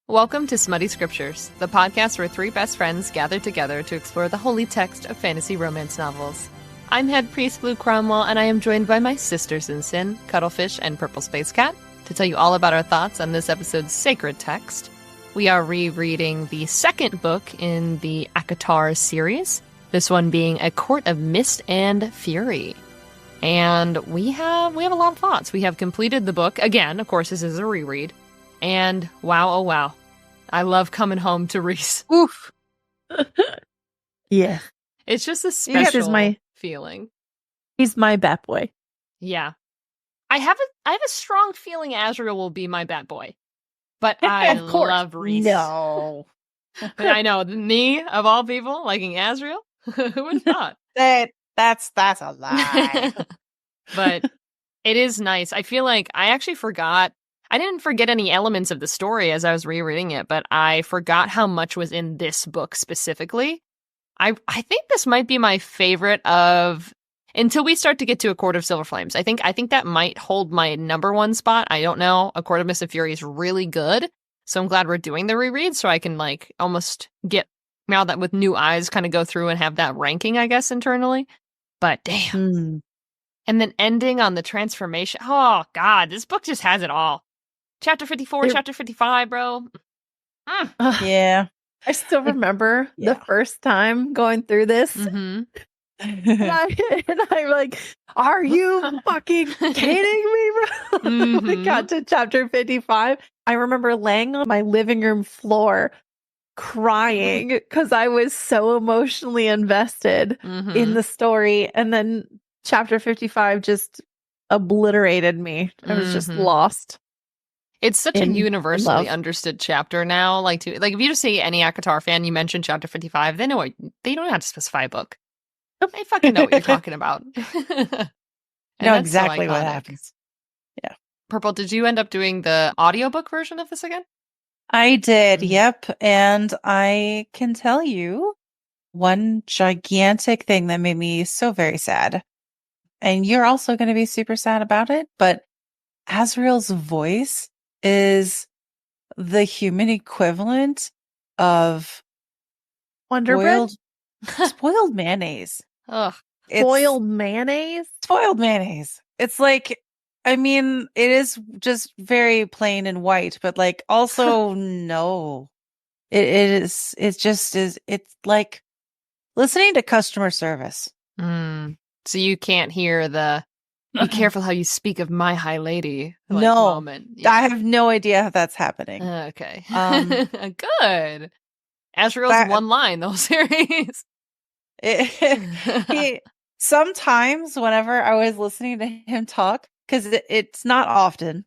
Welcome to Smutty Scriptures, the podcast where three best friends gather together to explore the holy text of fantasy romance novels. I'm head priest Blue Cromwell, and I am joined by my sisters in sin, Cuddlefish and Purple Space Cat, to tell you all about our thoughts on this episode's sacred text. We are rereading the second book in the ACOTAR series, this one being A Court of Mist and Fury. And we have a lot of thoughts. We have completed the book. Again, of course, this is a reread. And wow, oh wow. I love coming home to Rhys. Oof. Yeah. It's just a special feeling. He's my bat boy. Yeah. I have a strong feeling Azriel will be my bat boy. But I love Rhys. No. I know, me, of all people, liking Azriel? Who would have thought? That's a lie. But it is nice. I feel like I actually forgot. I didn't forget any elements of the story as I was rereading it, but I forgot how much was in this book specifically. I think this might be my favorite of until we start to get to A Court of Silver Flames. I think that might hold my number one spot. I don't know. A Court of Mist and Fury is really good, so I'm glad we're doing the reread so I can like almost get now that with new eyes kind of go through and have that ranking, I guess, internally. But damn. And then ending on the transformation. Oh God, this book just has it all. Chapter 54, Chapter 55, bro. Yeah. I still remember the first time going through this. Mm-hmm. and I'm like, are you fucking kidding me, bro? Mm-hmm. When I got to chapter 55, I remember laying on my living room floor crying because I was so emotionally invested in the story. And then chapter 55 just obliterated me. I was just lost. It's such a universally understood chapter now. Like if you just say any ACOTAR fan, you mention chapter 55, they know they don't have to specify a book. They fucking know what you're talking about. Know exactly what happens. Yeah. Purple, did you end up doing the audiobook version of this again? I did, yep. And I can tell you one gigantic thing that made me so very sad. And you're also going to be super sad about it, but Azriel's voice is the human equivalent of spoiled mayonnaise. Ugh. Spoiled mayonnaise? Spoiled mayonnaise. It's like, I mean, it is just very plain and white, but like also no. It's like listening to customer service. So you can't hear the be careful how you speak of my high lady moment. Yeah. I have no idea how that's happening. Okay. Good. Azriel's one line, the whole series. Sometimes whenever I was listening to him talk, because it's not often,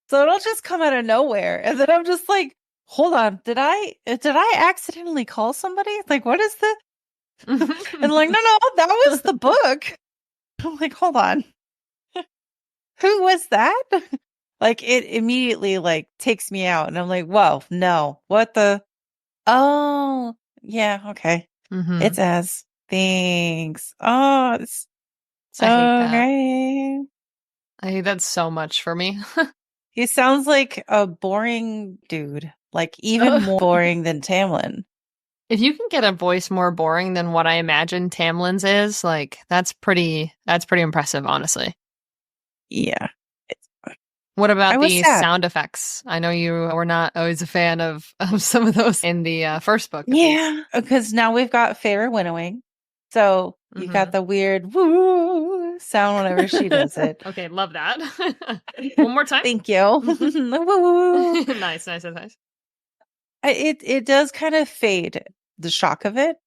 so it'll just come out of nowhere. And then I'm just like, hold on, did I accidentally call somebody? Like, what is the... And like, no, that was the book. I'm like, hold on. Who was that? Like, it immediately like takes me out, and I'm like, whoa, no, what the? Oh, yeah, okay, it's as thanks. Oh, it's so great. I hate that so much for me. He sounds like a boring dude, like even more boring than Tamlin. If you can get a voice more boring than what I imagine Tamlin's is, like that's pretty impressive, honestly. Yeah. What about the sound effects? I know you were not always a fan of some of those in the first book. Yeah, because now we've got Feyre winnowing. So you got the weird woo sound whenever she does it. Okay, love that. One more time. Thank you. Woo. Nice. It does kind of fade the shock of it.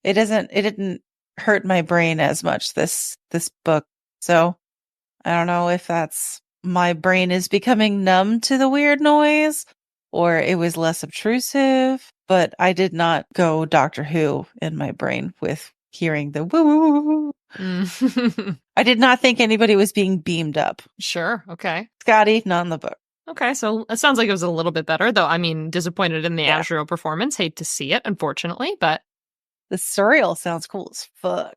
It didn't hurt my brain as much this book. So I don't know if that's my brain is becoming numb to the weird noise or it was less obtrusive, but I did not go Doctor Who in my brain with hearing the woo. I did not think anybody was being beamed up. Sure. Okay. Scotty, not in the book. Okay, so it sounds like it was a little bit better, though. I mean, disappointed in the Azriel performance. Hate to see it, unfortunately, but the surreal sounds cool as fuck.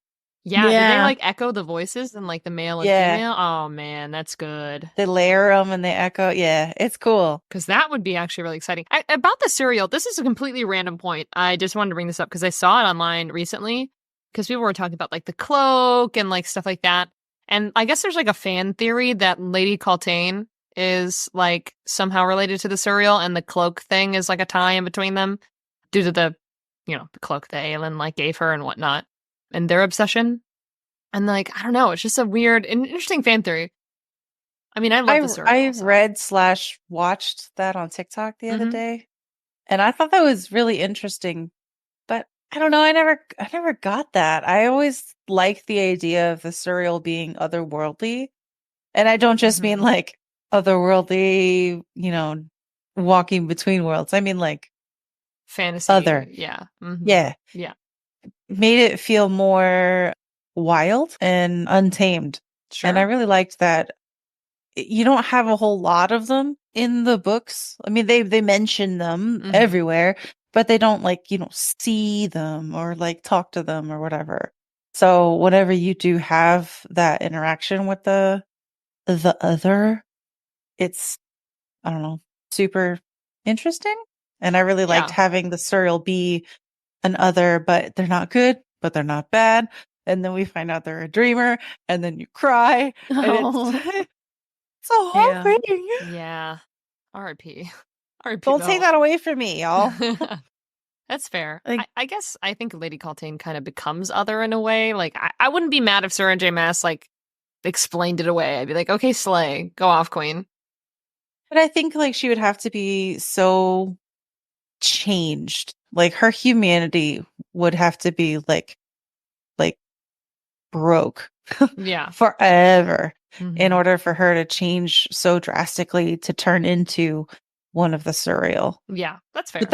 Yeah, do they Yeah. like echo the voices and like the male and Yeah. female? Oh man, that's good. They layer them and they echo. Yeah, it's cool. Because that would be actually really exciting. About the cereal, this is a completely random point. I just wanted to bring this up because I saw it online recently because people were talking about like the cloak and like stuff like that. And I guess there's like a fan theory that Lady Coltane is like somehow related to the cereal and the cloak thing is like a tie in between them due to the, the cloak that Aelin like gave her and whatnot and their obsession. And like, I don't know, it's just a weird and interesting fan theory. I mean, I love the cereal. I read/watched that on TikTok the other day, and I thought that was really interesting. But I don't know, I never got that. I always liked the idea of the cereal being otherworldly, and I don't just mean like otherworldly, walking between worlds. I mean like fantasy. Other. Yeah. Yeah. Yeah. Made it feel more wild and untamed. Sure. And I really liked that. You don't have a whole lot of them in the books. I mean, they mention them everywhere, but they don't like, see them or like talk to them or whatever. So whenever you do have that interaction with the other, it's, I don't know, super interesting. And I really liked having the cereal be an other, but they're not good, but they're not bad. And then we find out they're a dreamer, and then you cry. Oh. And it's so heartbreaking. Yeah. R.I.P. Don't take that away from me, y'all. That's fair. I guess I think Lady Coltane kind of becomes other in a way. Like, I wouldn't be mad if Sarah J. Maas, like, explained it away. I'd be like, okay, slay. Go off, queen. But I think, like, she would have to be so changed. Like, her humanity would have to be, like broke. Yeah. Forever. In order for her to change so drastically to turn into one of the surreal. Yeah, that's fair. But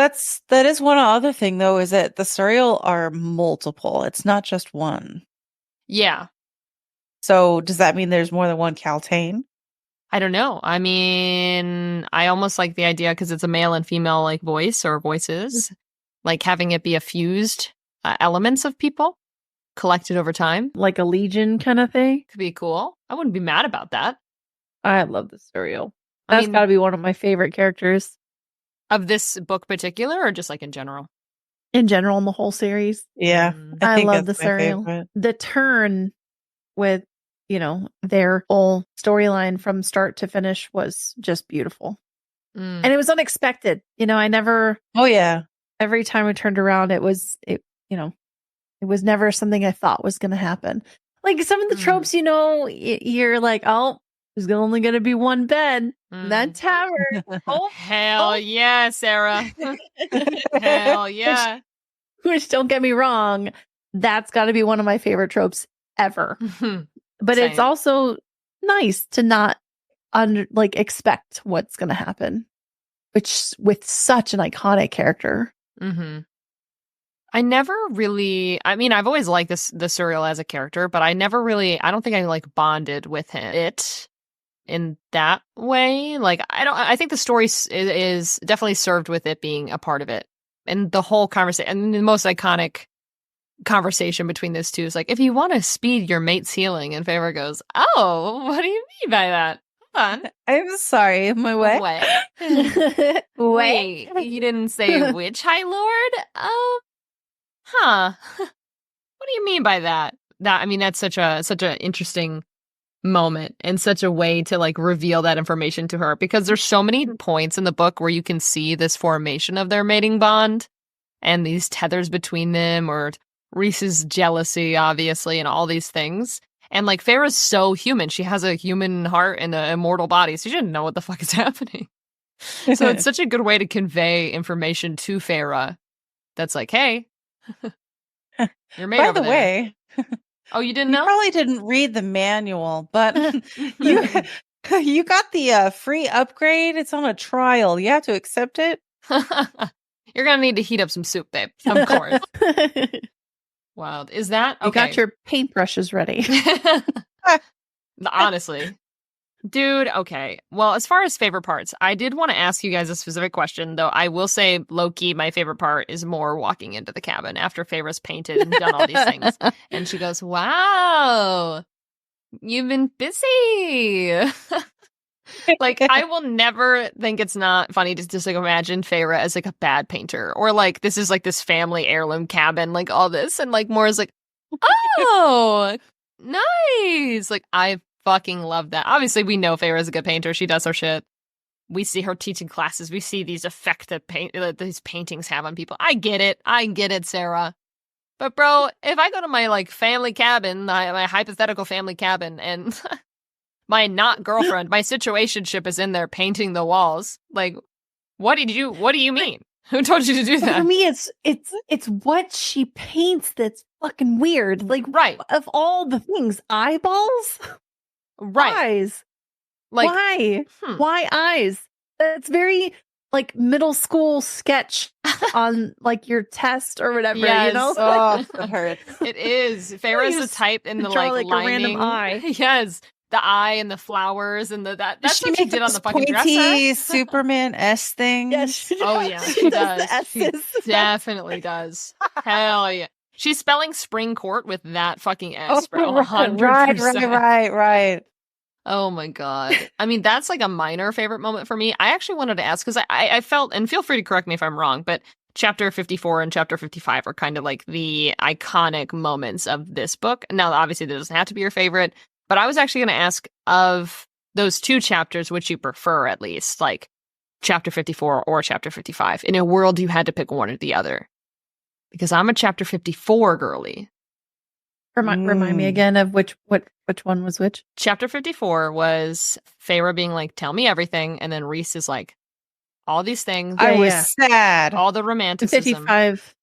that is one other thing though, is that the surreal are multiple. It's not just one. Yeah. So does that mean there's more than one Caltane? I don't know. I mean, I almost like the idea because it's a male and female like voice or voices, like having it be a fused elements of people collected over time. Like a legion kind of thing. Could be cool. I wouldn't be mad about that. I love the cereal. That's got to be one of my favorite characters. Of this book particular or just like in general? In general, in the whole series. Yeah. I love the cereal. Favorite. The turn with, their whole storyline from start to finish was just beautiful. And it was unexpected. I never. Oh, yeah. Every time I turned around, it was never something I thought was going to happen. Like some of the tropes, you're like, oh, there's only going to be one bed in that tavern. Oh, hell yeah, Sarah. Hell yeah. Which, don't get me wrong, that's got to be one of my favorite tropes ever. But it's also nice to not expect what's going to happen, which with such an iconic character. I never really, I've always liked the Surreal as a character, but I don't think I bonded with it in that way. Like, I think the story is definitely served with it being a part of it. And the whole conversation, and the most iconic conversation between those two is like, if you want to speed your mate's healing, and Feyre goes, oh, what do you mean by that? Hold on. I'm sorry, my way. What? Wait, you didn't say which High Lord? Huh. What do you mean by that? That's such an interesting moment and such a way to reveal that information to her, because there's so many points in the book where you can see this formation of their mating bond and these tethers between them, or Rhys's jealousy, obviously, and all these things. And Feyre's so human. She has a human heart and an immortal body, so she didn't know what the fuck is happening. So it's such a good way to convey information to Feyre that's like, hey, you're made over there. By the way, oh, you didn't know? You probably didn't read the manual, but you got the free upgrade. It's on a trial. You have to accept it. You're gonna need to heat up some soup, babe. Of course. Wild. Is that okay? You got your paintbrushes ready. Honestly, Dude, okay. Well, as far as favorite parts, I did want to ask you guys a specific question, though I will say, low-key, my favorite part is more walking into the cabin after Feyre's painted and done all these things. And she goes, wow, you've been busy. Like, I will never think it's not funny to just like imagine Feyre as like a bad painter, or like this is like this family heirloom cabin, like all this, and like more is like, oh, nice. Like, I fucking love that. Obviously, we know Feyre is a good painter. She does her shit. We see her teaching classes. We see these effects that these paintings have on people. I get it, Sarah. But bro, if I go to my like family cabin, my hypothetical family cabin, and my not girlfriend, my situationship is in there painting the walls, like, what do you mean? Who told you to do that? For me, it's what she paints that's fucking weird. Like, right. Of all the things, eyeballs? Right. Eyes. Like, why? Why eyes? That's very like middle school sketch on like your test or whatever, yes. you know? Oh, it hurts. It is. Feyre's the type in the like lining. A random eye. Yes. The eye and the flowers and that's she what she did on the fucking pointy dresser. Superman S thing. Yes. Oh yeah, she does. She definitely does. Hell yeah. She's spelling spring court with that fucking S, bro. 100%. Right. Oh my god. I mean, that's like a minor favorite moment for me. I actually wanted to ask, because I felt, and feel free to correct me if I'm wrong, but chapter 54 and chapter 55 are kind of like the iconic moments of this book. Now, obviously, that doesn't have to be your favorite, but I was actually going to ask, of those two chapters, which you prefer at least, like chapter 54 or chapter 55, in a world you had to pick one or the other. Because I'm a chapter 54 girly. Remind me again of which one was which? Chapter 54 was Feyre being like, tell me everything, and then Rhys is like, all these things. I was sad. All the romanticism. 55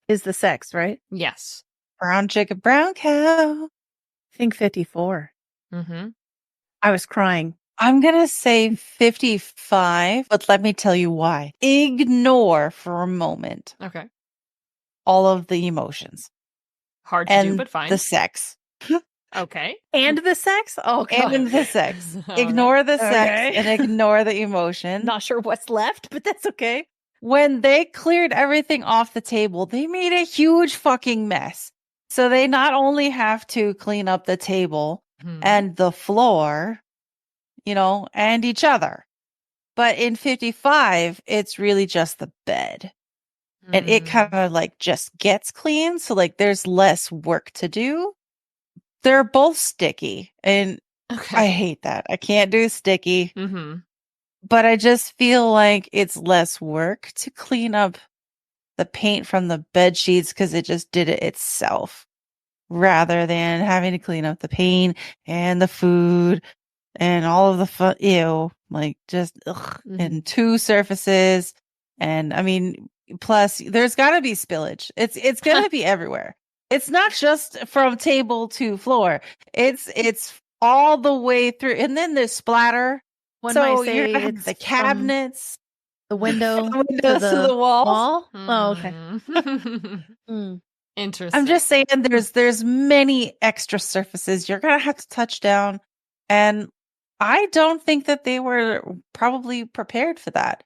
is the sex, right? Yes. Brown chicken, brown cow. I think 54. Mm-hmm. I was crying. I'm going to say 55, but let me tell you why. Ignore for a moment. Okay. All of the emotions. Hard to do, but fine. The sex. Okay. And the sex? Oh, God. And the sex. Ignore the sex and ignore the emotion. Not sure what's left, but that's okay. When they cleared everything off the table, they made a huge fucking mess. So they not only have to clean up the table and the floor, you know, and each other. But in 55, it's really just the bed. And it kind of like just gets clean. So like there's less work to do. They're both sticky. And I hate that. I can't do sticky. Mm-hmm. But I just feel like it's less work to clean up the paint from the bed sheets because it just did it itself, rather than having to clean up the paint and the food and all of the fun. Ew, like just and two surfaces. And I mean, plus there's got to be spillage. It's going to be everywhere. It's not just from table to floor. It's all the way through, and then there's splatter. One so might say you're it's the cabinets, the window to the wall. Oh, okay. Interesting. I'm just saying there's many extra surfaces you're gonna have to touch down, and I don't think that they were probably prepared for that.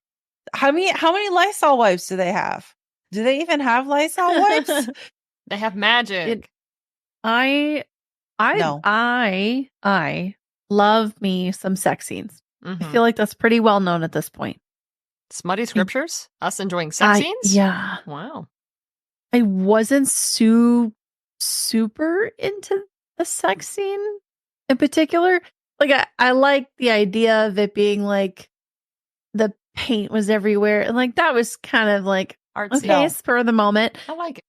How many Lysol wipes do they have? Do they even have Lysol wipes? They have magic. I love me some sex scenes. I feel like that's pretty well known at this point. Smutty Scriptures? Us enjoying sex scenes? Yeah. Wow. I wasn't super into the sex scene in particular. Like I like the idea of it being like the paint was everywhere, and like that was kind of like artsy. Okay, spur of the moment. I like it.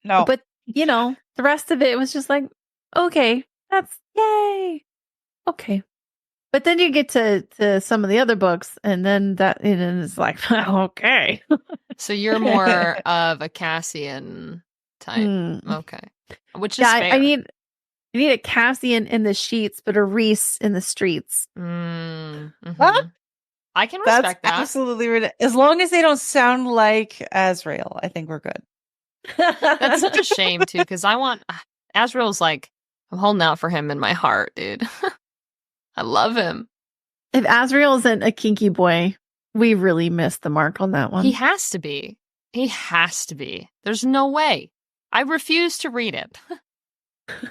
No. But you know, the rest of it was just like, okay, that's yay. Okay. But then you get to some of the other books, and then it's like, okay. So you're more of a Cassian type. Okay. Which is fair. I need a Cassian in the sheets, but a Rhys in the streets. What? I can respect that. Absolutely ridiculous. As long as they don't sound like Azrael, I think we're good. That's such a shame, too, because Azrael's like, I'm holding out for him in my heart, dude. I love him. If Azriel isn't a kinky boy, we really missed the mark on that one. He has to be. He has to be. There's no way. I refuse to read it.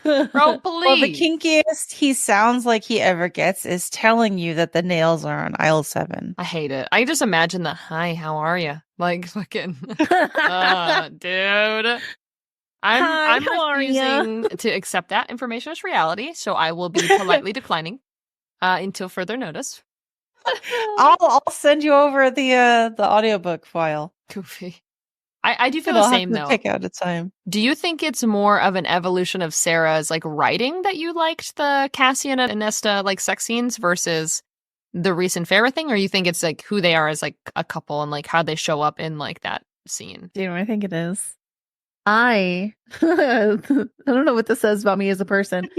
Bro, please. Well, the kinkiest he sounds like he ever gets is telling you that the nails are on aisle 7. I hate it. I just imagine the, hi, how are you? Like, fucking, dude. I'm refusing to accept that information as reality, so I will be politely declining until further notice. I'll send you over the audiobook file. Goofy. I do feel the same, though. Take out a time. Do you think it's more of an evolution of Sarah's like writing that you liked the Cassian and Nesta like sex scenes versus the Rhys and Farah thing, or you think it's like who they are as like a couple and like how they show up in like that scene? Do you know what I think it is? I don't know what this says about me as a person,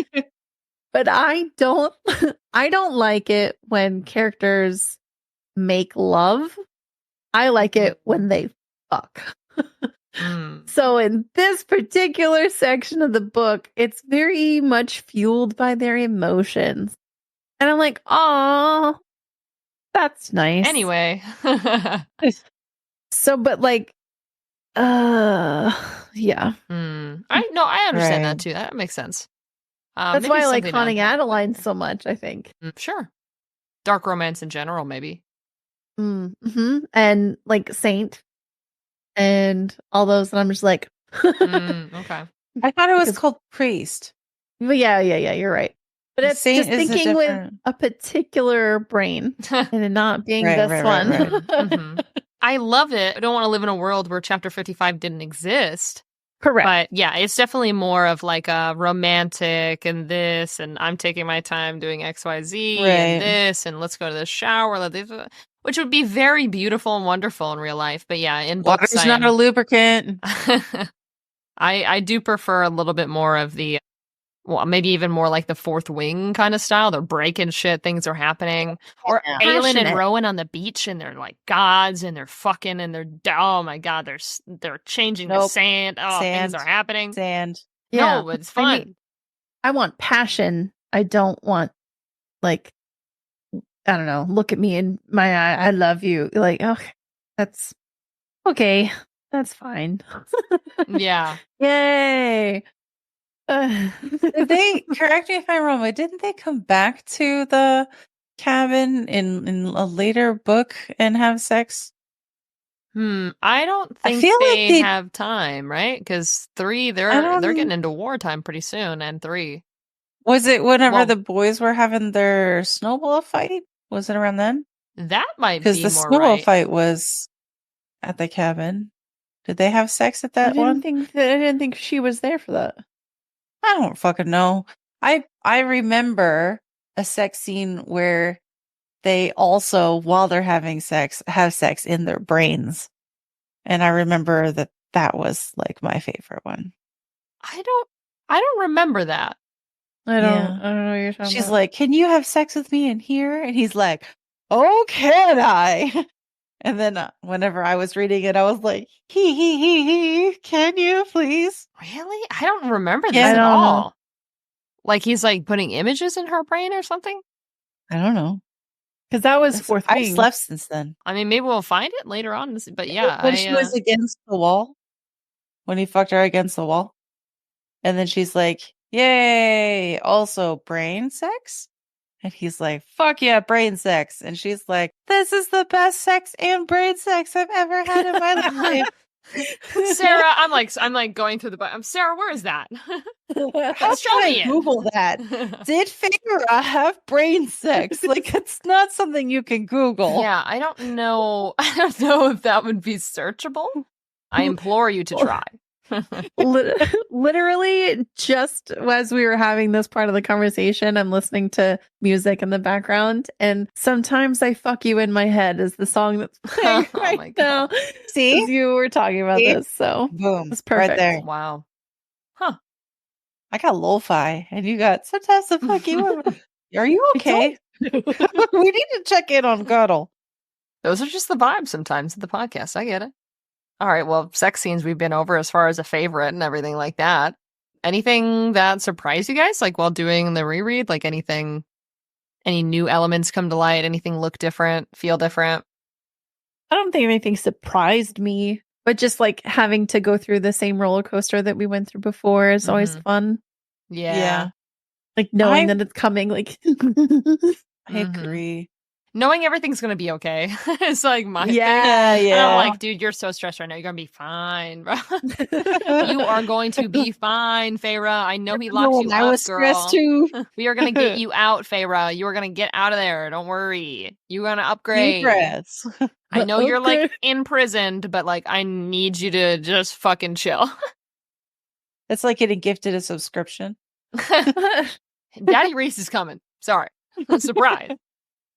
but I don't like it when characters make love. I like it when they fuck. So in this particular section of the book, it's very much fueled by their emotions. And I'm like, oh, that's nice. Anyway. So, but like, yeah. I understand that too. That makes sense. That's why I like Haunting Adeline so much, I think. Sure. Dark romance in general, maybe. And like Saint. And all those, and I'm just like, okay. I thought it was called Priest. Well, yeah, you're right. But it's just thinking with a particular brain and it not being this one. Right. I love it. I don't want to live in a world where Chapter 55 didn't exist. Correct. But yeah, it's definitely more of like a romantic and this, and I'm taking my time doing XYZ and this, and let's go to the shower. Which would be very beautiful and wonderful in real life. But yeah, in books, water's not a lubricant. I do prefer a little bit more of the, well, maybe even more like the Fourth Wing kind of style. They're breaking shit, things are happening. Or Aelin and Rowan on the beach, and they're like gods, and they're fucking, and they're, oh my god, they're changing the sand. Oh, things are happening. Sand. No, it's fun. I want passion. I don't want like, I don't know, look at me in my eye, I love you. Like, okay, that's okay. That's fine. Yeah. Yay. Did they, correct me if I'm wrong, but didn't they come back to the cabin in a later book and have sex? I don't think they have time, right? Because 3, they're getting into wartime pretty soon, and 3. Was it whenever the boys were having their snowball fight? Was it around then? That might be because the snowball fight was at the cabin. Did they have sex at that one? I didn't think she was there for that. I don't fucking know. I remember a sex scene where they also, while they're having sex, have sex in their brains, and I remember that was like my favorite one. I don't remember that. I don't know what you're talking about. She's like, "Can you have sex with me in here?" And he's like, "Oh, can I?" And then whenever I was reading it, I was like, he, can you please? Really? I don't remember this at all. Like he's like putting images in her brain or something? I don't know. Because that was Fourth Wing. I've slept since then. I mean, maybe we'll find it later on. But yeah. When she was against the wall, when he fucked her against the wall. And then she's like, yay, also brain sex? And he's like, fuck yeah, brain sex. And she's like, this is the best sex and brain sex I've ever had in my life. Sarah, I'm like going through the book. Sarah, where is that? How should I Google that? Did Farah have brain sex? Like, it's not something you can Google. Yeah, I don't know. I don't know if that would be searchable. I implore you to try. Literally, just as we were having this part of the conversation, I'm listening to music in the background, and sometimes I fuck you in my head is the song that's playing right now. See, you were talking about this, so boom, it's perfect. Right there. Wow, huh? I got lo-fi, and you got sometimes the fuck you. Are you okay? We need to check in on Cuddle. Those are just the vibes sometimes of the podcast. I get it. All right, well, sex scenes we've been over as far as a favorite and everything like that. Anything that surprised you guys, like while doing the reread? Like anything Any new elements come to light? Anything look different, feel different? I don't think anything surprised me, but just like having to go through the same roller coaster that we went through before is always fun. Yeah. Like knowing that it's coming, like I agree. Knowing everything's gonna be okay. It's like my thing. Yeah. And I'm like, dude, you're so stressed right now. You're gonna be fine, bro. You are going to be fine, Feyre. I know he locked you up, I was girl. stressed too. We are gonna get you out, Feyre. You are gonna get out of there. Don't worry. You're gonna upgrade. Congrats. I know you're like imprisoned, but like I need you to just fucking chill. It's like getting gifted a subscription. Daddy Rhys is coming. Sorry. Surprise.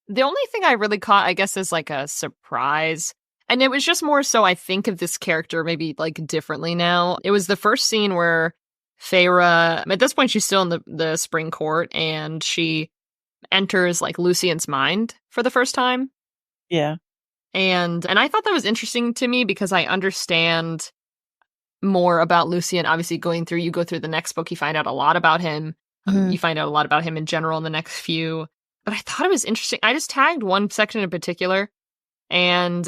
The only thing I really caught, I guess, is like a surprise. And it was just more so I think of this character maybe like differently now. It was the first scene where Feyre, at this point, she's still in the spring court and she enters like Lucien's mind for the first time. Yeah. And I thought that was interesting to me because I understand more about Lucien. Obviously, you go through the next book, you find out a lot about him. You find out a lot about him in general in the next few. But I thought it was interesting. I just tagged one section in particular, and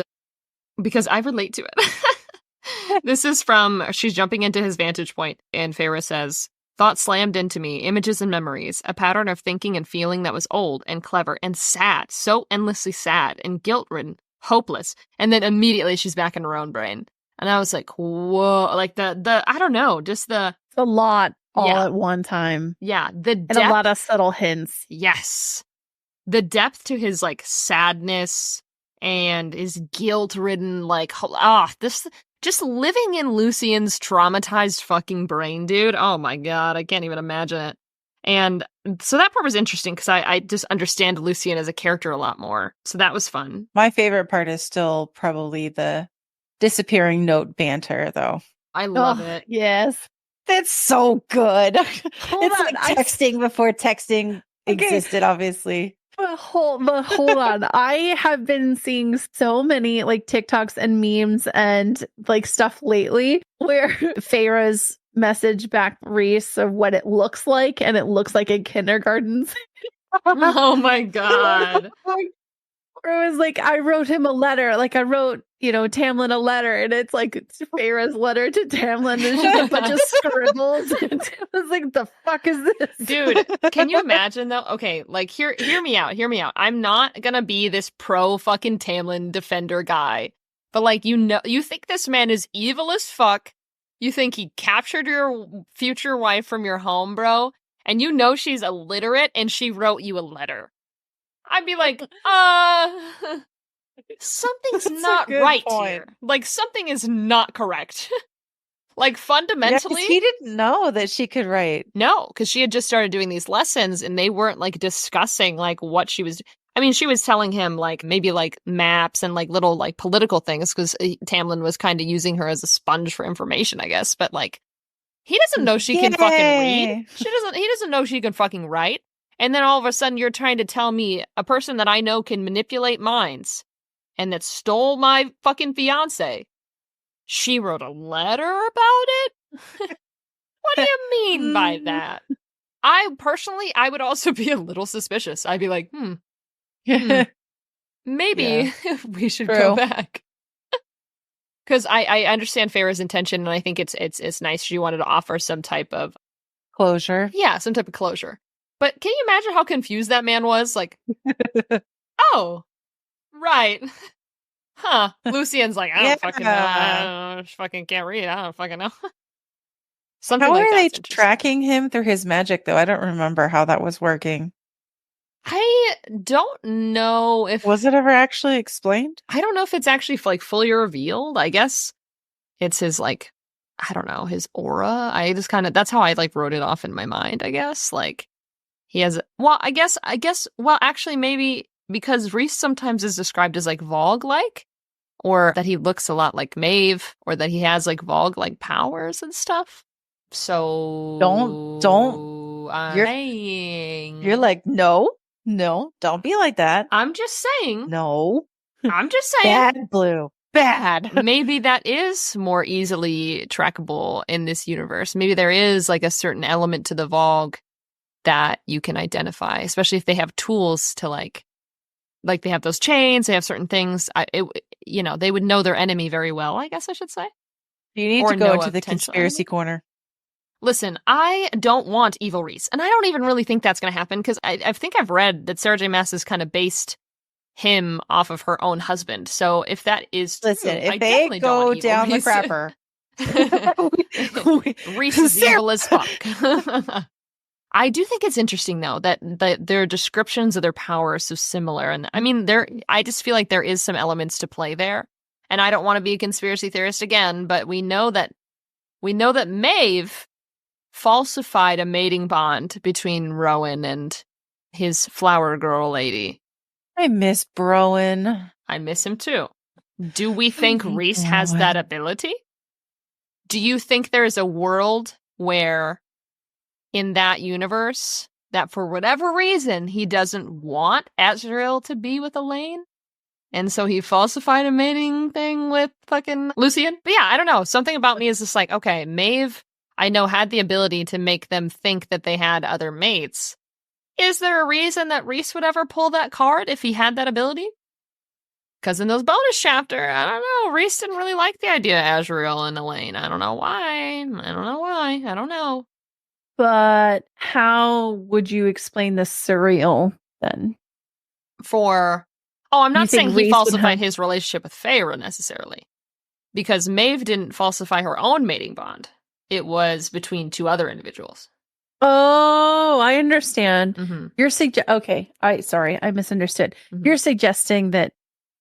because I relate to it. This is from, she's jumping into his vantage point, and Feyre says, "Thoughts slammed into me, images and memories, a pattern of thinking and feeling that was old and clever and sad, so endlessly sad and guilt-ridden, hopeless." And then immediately she's back in her own brain. And I was like, whoa, like the I don't know, just the... It's a lot all at one time. Yeah, the depth. And a lot of subtle hints. Yes. The depth to his, like, sadness and his guilt-ridden, like, this... Just living in Lucien's traumatized fucking brain, dude. Oh my god, I can't even imagine it. And so that part was interesting because I just understand Lucien as a character a lot more. So that was fun. My favorite part is still probably the disappearing note banter, though. I love it. Yes. That's so good. Hold It's on, like texting before texting existed, obviously. But hold on. I have been seeing so many like TikToks and memes and like stuff lately where Feyre's message back Rhys of what it looks like, and it looks like a kindergarten. Oh my god. Where it was like, I wrote him a letter. Like I wrote, Tamlin a letter, and it's like Feyre's letter to Tamlin. There's just a bunch of scribbles. I was like, the fuck is this? Dude, can you imagine though? Okay, like hear me out. I'm not gonna be this pro fucking Tamlin defender guy. But like, you think this man is evil as fuck. You think he captured your future wife from your home, bro. And she's illiterate and she wrote you a letter. I'd be like, something's not right here. Like, something is not correct. Like, fundamentally... Yeah, he didn't know that she could write. No, because she had just started doing these lessons, and they weren't, like, discussing, like, what she was... I mean, she was telling him, like, maybe, like, maps and, like, little, like, political things, because Tamlin was kind of using her as a sponge for information, I guess. But, like, he doesn't know she can fucking read. He doesn't know she can fucking write. And then all of a sudden you're trying to tell me a person that I know can manipulate minds and that stole my fucking fiance. She wrote a letter about it? What do you mean by that? I would also be a little suspicious. I'd be like, maybe we should go back. Because I understand Feyre's intention, and I think it's nice she wanted to offer some type of closure. Yeah, some type of closure. But can you imagine how confused that man was? Like, oh, right. Huh. Lucien's like, I don't fucking know. I fucking can't read. I don't fucking know. Something how like are that. They tracking him through his magic, though? I don't remember how that was working. I don't know if... Was it ever actually explained? I don't know if it's actually like fully revealed. I guess it's his like, I don't know, his aura. I just kind of, that's how I like wrote it off in my mind, I guess. Like, he has, well, I guess, well, actually, maybe because Rhys sometimes is described as like Vogue-like, or that he looks a lot like Maeve, or that he has like Vogue-like powers and stuff. So you're like, no, don't be like that. I'm just saying. No. I'm just saying. Bad, Blue. Bad. Maybe that is more easily trackable in this universe. Maybe there is like a certain element to the Vogue that you can identify, especially if they have tools to like they have those chains, they have certain things. They would know their enemy very well, I guess I should say. You need Or to go know into a the potential conspiracy enemy. corner. Listen, I don't want evil Rhys, and I don't even really think that's going to happen, because I think I've read that Sarah J. Maas has kind of based him off of her own husband. So if that is true, Listen, if I they definitely don't go want evil down the Rhys. crapper, Rhys is evil as fuck. I do think it's interesting, though, that their descriptions of their power are so similar. And I mean, I just feel like there is some elements to play there. And I don't want to be a conspiracy theorist again, but we know that Maeve falsified a mating bond between Rowan and his flower girl lady. I miss Browen. I miss him too. Do we think Rhys has that ability? Do you think there is a world where, in that universe, that for whatever reason he doesn't want Azrael to be with Elaine, and so he falsified a mating thing with fucking Lucian? But yeah, I don't know. Something about me is just like, okay, Maeve, I know, had the ability to make them think that they had other mates. Is there a reason that Rhys would ever pull that card if he had that ability? Because in those bonus chapter, I don't know, Rhys didn't really like the idea of Azrael and Elaine. I don't know why. I don't know. But how would you explain the surreal then? I'm not saying he Rhys falsified his relationship with Feyre necessarily. Because Maeve didn't falsify her own mating bond. It was between two other individuals. Oh, I understand. Mm-hmm. You're sorry, I misunderstood. Mm-hmm. You're suggesting that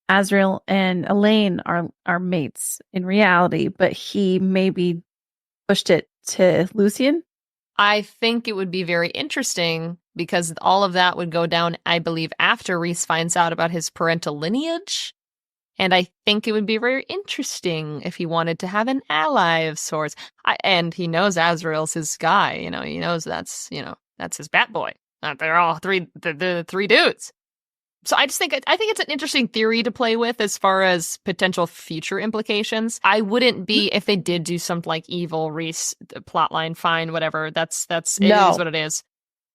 Azrael and Elaine are mates in reality, but he maybe pushed it to Lucian? I think it would be very interesting because all of that would go down, I believe, after Rhys finds out about his parental lineage. And I think it would be very interesting if he wanted to have an ally of sorts. And he knows Azrael's his guy. He knows that's his bat boy. They're all the three dudes. So I think it's an interesting theory to play with as far as potential future implications. I wouldn't be, if they did do something like evil Rhys plotline, fine, whatever. It is what it is.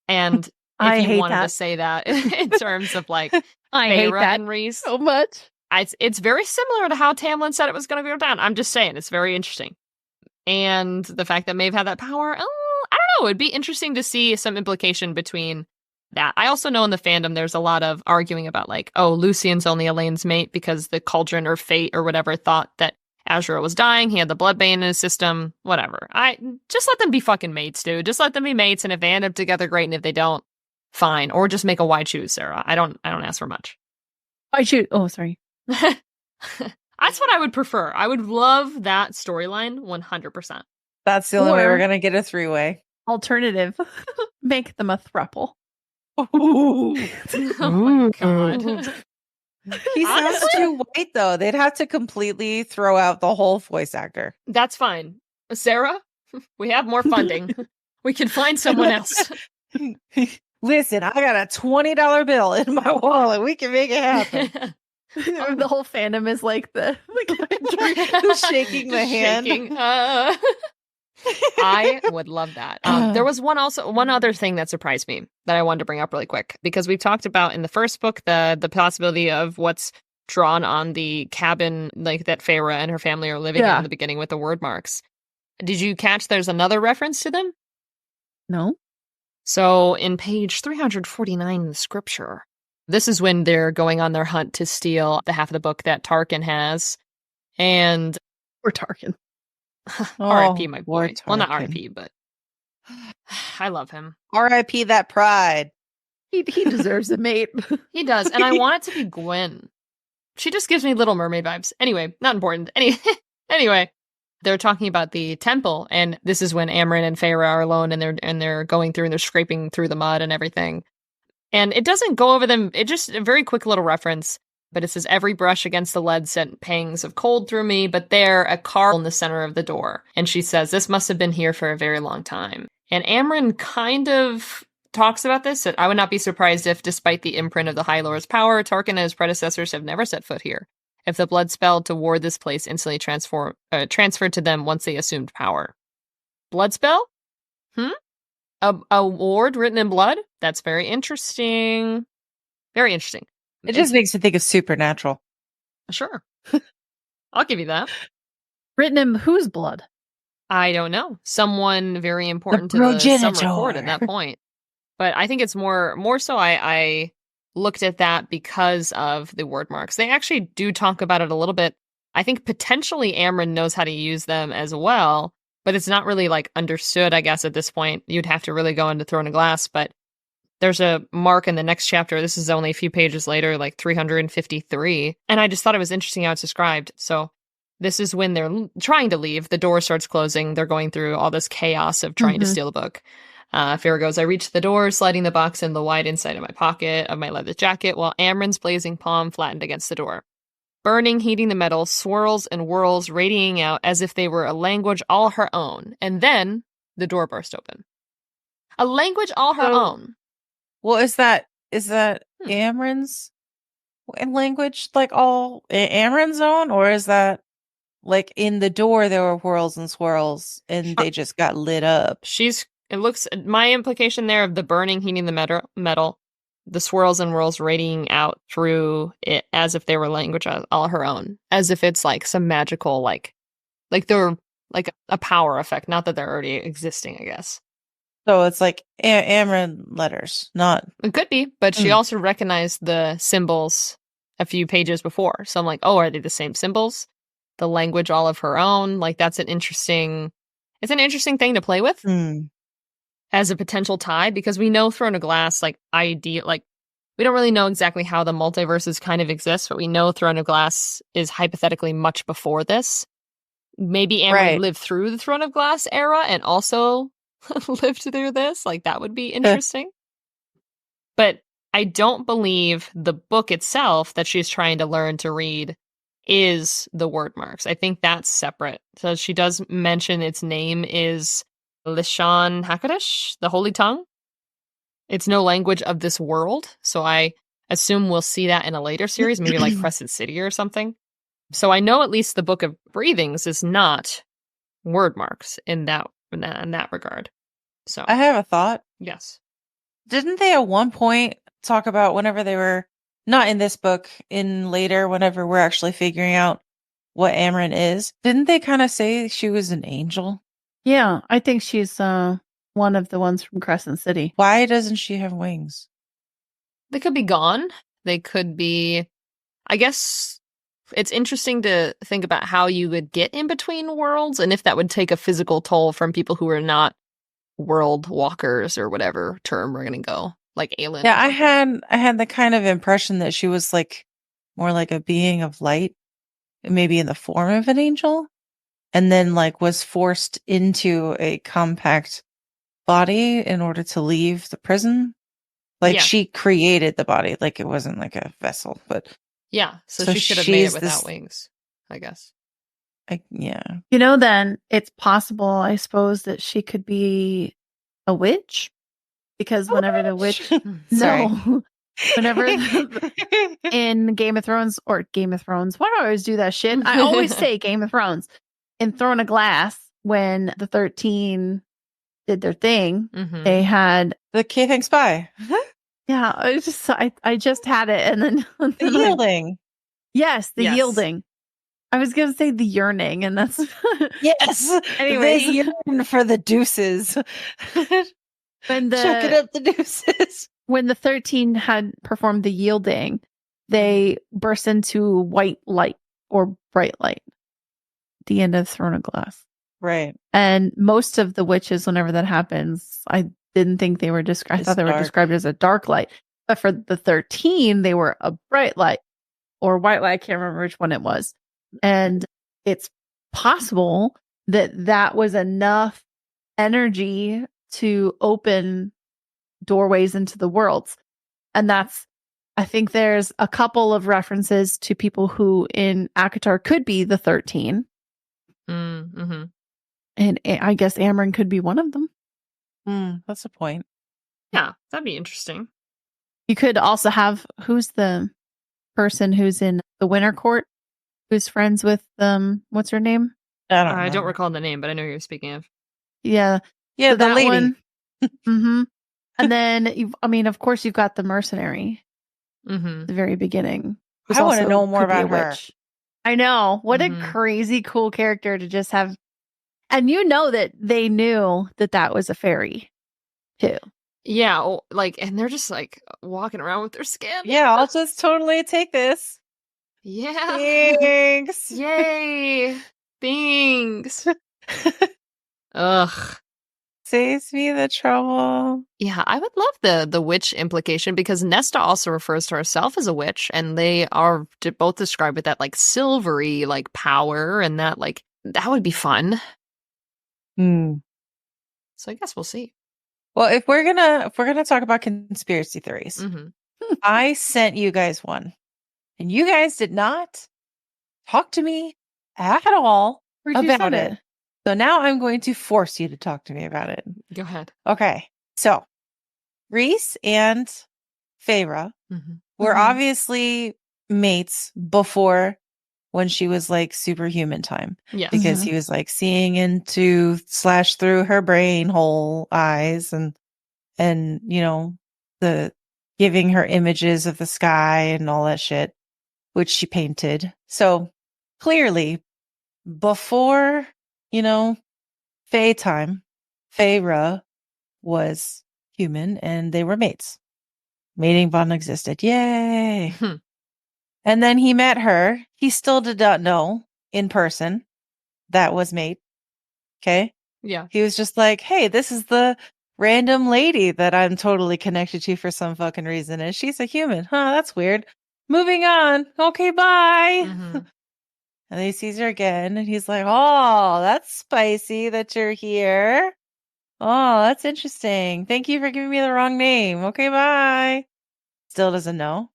And if you wanted to say that in terms of like I hate that and Rhys so much. It's very similar to how Tamlin said it was going to go down. I'm just saying, it's very interesting. And the fact that Maeve had that power, I don't know. It'd be interesting to see some implication between that. I also know in the fandom there's a lot of arguing about like, oh, Lucian's only Elaine's mate because the Cauldron or Fate or whatever thought that Azrael was dying. He had the Bloodbane in his system. Whatever. Just let them be fucking mates, dude. Just let them be mates, and if they end up together, great. And if they don't, fine. Or just make a why choose, Sarah. I don't ask for much. Why choose? Oh, sorry. That's what I would prefer. I would love that storyline 100%. That's the only way we're going to get a three-way. Alternative. Make them a throuple. Oh my God. He sounds too white, though. They'd have to completely throw out the whole voice actor. That's fine. Sarah, we have more funding. We can find someone else. Listen, I got a $20 bill in my wallet. We can make it happen. The whole fandom is like the shaking the hand. I would love that. There was one other thing that surprised me that I wanted to bring up really quick, because we've talked about in the first book the possibility of what's drawn on the cabin, like that Feyre and her family are living in the beginning with the word marks. Did you catch there's another reference to them? No. So in page 349 in the scripture, this is when they're going on their hunt to steal the half of the book that Tarkin has. And or Tarkin. R.I.P. my boy. Well, not R.I.P., but I love him. R.I.P. that pride. He deserves a mate. He does. And I want it to be Gwen. She just gives me Little Mermaid vibes. Anyway, not important. Anyway, they're talking about the temple, and this is when Amren and Feyre are alone, and they're going through and they're scraping through the mud and everything. And it doesn't go over them. It just a very quick little reference, but it says, every brush against the lead sent pangs of cold through me, but there, a car in the center of the door. And she says, this must have been here for a very long time. And Amren kind of talks about this, that I would not be surprised if, despite the imprint of the High Lord's power, Tarkin and his predecessors have never set foot here. If the blood spell to ward this place instantly transferred to them once they assumed power. Blood spell? A ward written in blood? That's very interesting. Very interesting. It just makes me think of Supernatural. Sure. I'll give you that. Written in whose blood? I don't know. Someone very important to the summer court at that point. But I think it's more so I looked at that because of the word marks. They actually do talk about it a little bit. I think potentially Amren knows how to use them as well, but it's not really like understood, I guess, at this point. You'd have to really go into Throne of Glass, but there's a mark in the next chapter. This is only a few pages later, like 353. And I just thought it was interesting how it's described. So this is when they're trying to leave. The door starts closing. They're going through all this chaos of trying to steal the book. Farrah goes, I reached the door, sliding the box in the wide inside of my pocket of my leather jacket, while Amren's blazing palm flattened against the door. Burning, heating the metal, swirls and whirls radiating out as if they were a language all her own. And then the door burst open. A language all her own. Well, is that Amren's language, like all Amren's own, or is that like in the door there were whirls and swirls and they just got lit up? My implication there of the burning, heating the metal, the swirls and whirls radiating out through it as if they were language all her own, as if it's like some magical, like they're like a power effect, not that they're already existing, I guess. So it's like Amren letters, not... It could be, but she also recognized the symbols a few pages before. So I'm like, oh, are they the same symbols? The language all of her own? Like, it's an interesting thing to play with as a potential tie, because we know Throne of Glass, we don't really know exactly how the multiverses kind of exist, but we know Throne of Glass is hypothetically much before this. Maybe Amren lived through the Throne of Glass era and also lived through this. Like, that would be interesting. But I don't believe the book itself that she's trying to learn to read is the word marks. I think that's separate. So she does mention its name is Lishan Hakodesh, the Holy Tongue. It's no language of this world, so I assume we'll see that in a later series, maybe like Crescent City or something. So I know at least the Book of Breathings is not word marks in that regard. So I have a thought. Yes. Didn't they at one point talk about whenever they were, not in this book, in later, whenever we're actually figuring out what Amren is, didn't they kind of say she was an angel? Yeah, I think she's one of the ones from Crescent City. Why doesn't she have wings? They could be gone. They could be... I guess it's interesting to think about how you would get in between worlds and if that would take a physical toll from people who are not world walkers or whatever term we're going to go, like alien. Yeah, I had the kind of impression that she was like more like a being of light, maybe in the form of an angel, and then like was forced into a compact body in order to leave the prison. Like she created the body, like it wasn't like a vessel, but yeah. So she could have made it without wings, I guess. Yeah. You know, then it's possible, I suppose, that she could be a witch, because whenever the witch, whenever in Game of Thrones, why do I always do that shit? I always say Game of Thrones. In Throne of Glass, when the 13 did their thing, they had the K-Thing Spy. Yeah, I just had it, and then the yielding. Yes, the yielding. I was going to say the yearning, and that's yes. Anyway, they yearn for the deuces. Chucking up the deuces. When the 13 had performed the yielding, they burst into white light or bright light. The end of Throne of Glass. Right. And most of the witches, whenever that happens, I didn't think they were described. I thought they were described as a dark light. But for the 13, they were a bright light or white light. I can't remember which one it was. And it's possible that was enough energy to open doorways into the worlds. And I think there's a couple of references to people who in ACOTAR could be the 13. Mm-hmm. And I guess Amren could be one of them. That's a point. Yeah, that'd be interesting. You could also have, who's the person who's in the Winter Court, who's friends with, what's her name? I don't recall the name, but I know who you're speaking of. Yeah. Yeah, so the lady. One, Mm-hmm. And then, of course, you've got the mercenary Mm-hmm. at the very beginning. I want to know more about her. Witch. I know. What a crazy cool character to just have. And that they knew that was a fairy, too. Yeah, and they're just walking around with their skin. Yeah, I'll just totally take this. Yeah. Thanks. Yay. Thanks. Ugh. Saves me the trouble. Yeah, I would love the witch implication because Nesta also refers to herself as a witch, and they are both described with that silvery power, and that that would be fun. So I guess we'll see. Well, if we're gonna talk about conspiracy theories, I sent you guys one, and you guys did not talk to me at all about it. So now I'm going to force you to talk to me about it. Go ahead. Okay. So Rhys and Feyre were obviously mates before when she was superhuman time. Yes. Because he was seeing into / through her brain hole eyes and the giving her images of the sky and all that shit, which she painted. So clearly before, Fae time, Feyre was human and they were mates. Mating bond existed. Yay. And then he met her. He still did not know in person that was mate. Okay. Yeah. He was just like, hey, this is the random lady that I'm totally connected to for some fucking reason. And she's a human. Huh, that's weird. Moving on. Okay, bye. And then he sees her again and he's like, oh, that's spicy that you're here. Oh, that's interesting. Thank you for giving me the wrong name. Okay, bye. Still doesn't know.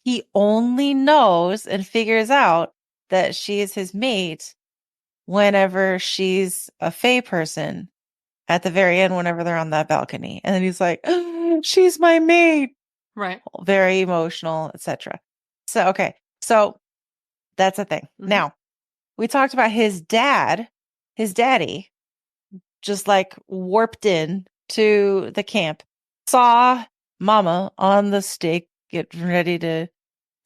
He only knows and figures out that she is his mate whenever she's a Fae person at the very end, whenever they're on that balcony. And then he's like, oh, she's my mate. Right. Very emotional, etc. So, okay. So that's a thing. Now, we talked about his daddy, just warped in to the camp, saw Mama on the stake, get ready to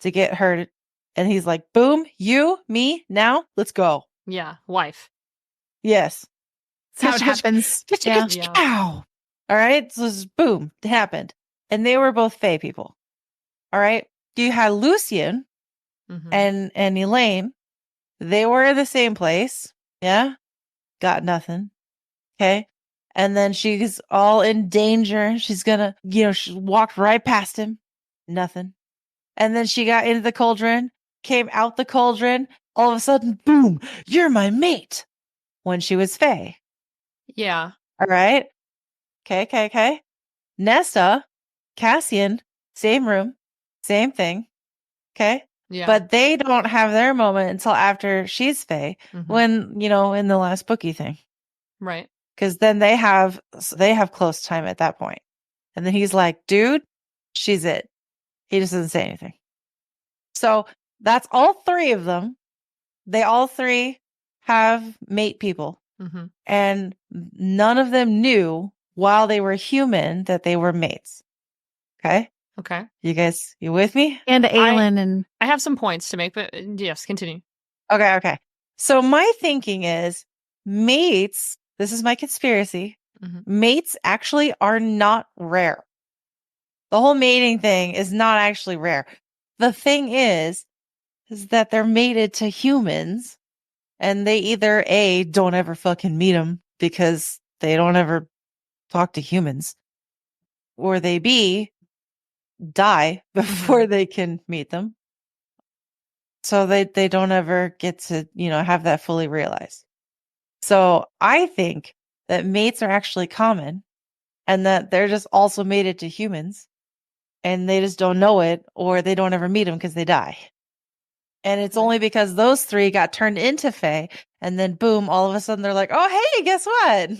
get her. And he's like, boom, you, me, now, let's go. Yeah. Wife. Yes. That's how it happens. Yeah. Ow. All right. So boom, it happened. And they were both Fae people. All right. You had Lucian and Elaine. They were in the same place. Yeah. Got nothing. Okay. And then she's all in danger. She's gonna, she walked right past him. Nothing. And then she got into the cauldron, came out the cauldron. All of a sudden, boom, you're my mate. When she was Fae. Yeah. All right. Okay. Nesta, Cassian, same room, same thing. Okay. Yeah. But they don't have their moment until after she's Fae, when, in the last bookie thing. Right. Because then they have close time at that point. And then he's like, dude, she's it. He just doesn't say anything. So that's all three of them. They all three have mate people. And none of them knew while they were human that they were mates. Okay. You guys, you with me? And Aelin and I have some points to make, but yes, continue. Okay. So my thinking is mates, this is my conspiracy. Mates actually are not rare. The whole mating thing is not actually rare. The thing is that they're mated to humans. And they either A, don't ever fucking meet them because they don't ever talk to humans, or they B, die before they can meet them. So they don't ever get to, have that fully realized. So I think that mates are actually common and that they're just also mated to humans and they just don't know it, or they don't ever meet them because they die. And it's only because those three got turned into Fae, and then boom, all of a sudden they're like, oh, hey, guess what?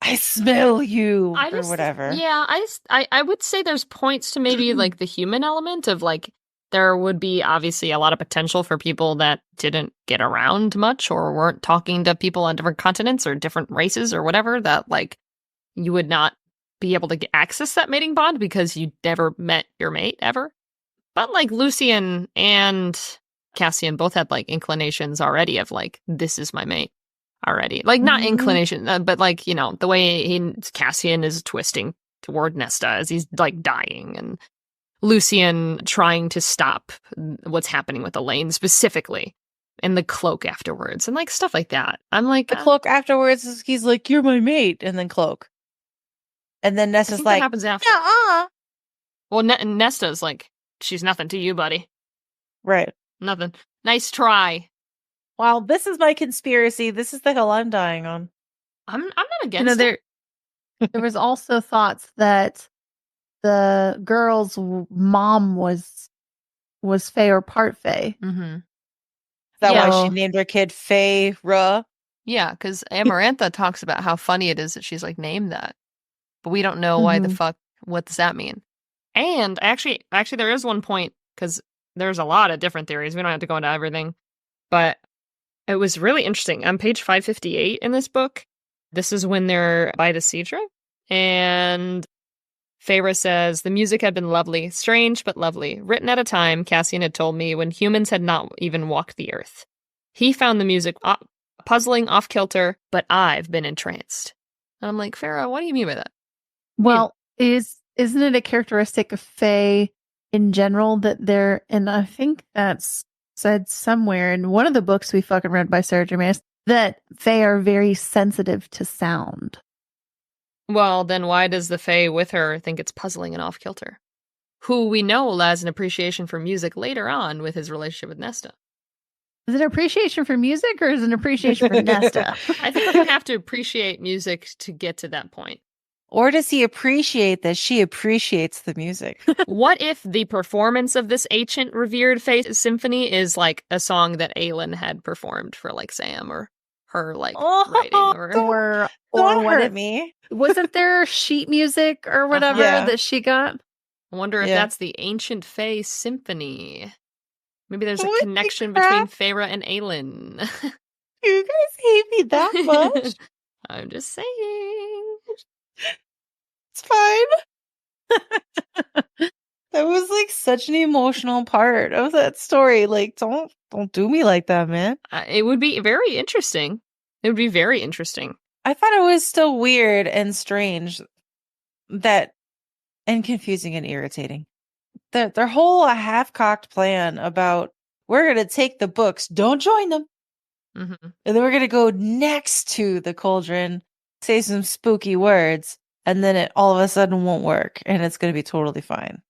I smell you, or whatever. Yeah, I would say there's points to maybe the human element of there would be obviously a lot of potential for people that didn't get around much or weren't talking to people on different continents or different races or whatever, that you would not be able to access that mating bond because you never met your mate ever. But like Lucian and Cassian both had like inclinations already of like, this is my mate already. Like not inclination, but like, you know, the way Cassian is twisting toward Nesta as he's like dying, and Lucian trying to stop what's happening with Elaine specifically, and the cloak afterwards and like stuff like that. I'm like, the cloak afterwards is he's like, you're my mate, and then cloak. And then Nesta's like, that happens after. Well, Nesta's like, she's nothing to you, buddy. Right. Nothing. Nice try. Well, this is my conspiracy. This is the hill I'm dying on. I'm not against it. There was also thoughts that the girl's mom was Fae or part Fae. Mm-hmm. Is that why she named her kid Fae-Ra? Yeah, because Amarantha talks about how funny it is that she's like named that. But we don't know why the fuck, what does that mean? And actually there is one point, because there's a lot of different theories. We don't have to go into everything. But it was really interesting. On page 558 in this book, this is when they're by the Cedra. And Feyre says, the music had been lovely, strange but lovely. Written at a time, Cassian had told me, when humans had not even walked the earth. He found the music puzzling, off-kilter, but I've been entranced. And I'm like, Feyre, what do you mean by that? Well, isn't it a characteristic of Fae in general that they're, and I think that's said somewhere in one of the books we fucking read by Sarah J. Maas, that Fae are very sensitive to sound. Well, then why does the Fae with her think it's puzzling and off-kilter? Who we know has an appreciation for music later on with his relationship with Nesta. Is it an appreciation for music or is it an appreciation for Nesta? I think you have to appreciate music to get to that point. Or does he appreciate that she appreciates the music? What if the performance of this ancient revered Fae symphony is like a song that Aelin had performed for like Sam or her like writing or what if me? Wasn't there sheet music or whatever that she got? I wonder if that's the ancient Fae symphony. Maybe there's a connection between Feyre and Aelin. You guys hate me that much? I'm just saying. It's fine. That was like such an emotional part of that story. Like, don't do me like that, man. It would be very interesting. It would be very interesting. I thought it was still weird and strange and confusing and irritating. Their whole half-cocked plan about we're going to take the books, don't join them. Mm-hmm. And then we're going to go next to the cauldron, say some spooky words, and then it all of a sudden won't work. And it's going to be totally fine.